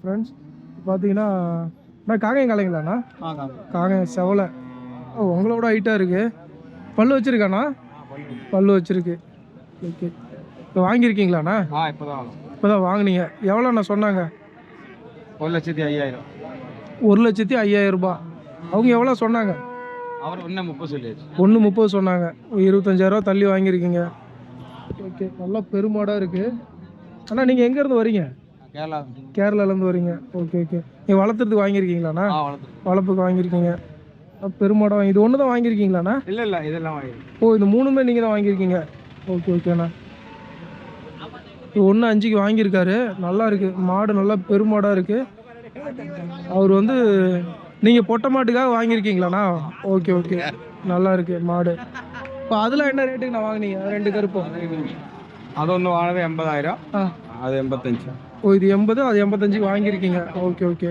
Friends பார்த்தீங்கன்னா நான் காங்கேயம் காலைங்களாண்ணா? காங்கேயம் செவலை. ஓ, உங்களோட ஹைட்டாக இருக்குது. பல்லு வச்சுருக்காண்ணா? பல்லு வச்சுருக்கு. ஓகே. இப்போ வாங்கியிருக்கீங்களாண்ணா? இப்போ தான் வாங்கினீங்க. எவ்வளோண்ணா சொன்னாங்க? 1,50,000. 1,50,000 ரூபாய். அவங்க எவ்வளோ சொன்னாங்க? அவர் 1,30 சொல்லியாச்சு. 1,30 சொன்னாங்க. 25,000 தள்ளி வாங்கியிருக்கீங்க. ஓகே, நல்லா பெருமாடாக இருக்குது. அண்ணா நீங்கள் எங்கேருந்து வரீங்க? கேரளா. கேரளாலேருந்து வரீங்க. Okay okay. நீங்கள் வளர்த்துறதுக்கு வாங்கியிருக்கீங்களாண்ணா? வளர்ப்புக்கு வாங்கியிருக்கீங்க. பெருமாடாக வாங்கி இது ஒன்று தான் வாங்கியிருக்கீங்களாண்ணா? இல்லை இதெல்லாம் வாங்கி. ஓ, இது 3மே நீங்கள் தான் வாங்கியிருக்கீங்க. ஓகே ஓகேண்ணா. இது 1,5க்கு வாங்கியிருக்காரு. நல்லா இருக்குது மாடு, நல்லா பெருமாடாக இருக்குது. அவர் வந்து நீங்கள் பொட்டை மாட்டுக்காக வாங்கியிருக்கீங்களாண்ணா? ஓகே ஓகே, நல்லா இருக்குது மாடு. இப்போ அதில் என்ன ரேட்டுக்கு நான் வாங்கினீங்க? 2 கருப்போம். அது ஒன்று வாங்கினது 80,000. அது 85. ஓ, இது 80, அது 85க்கு வாங்கியிருக்கீங்க. Okay okay.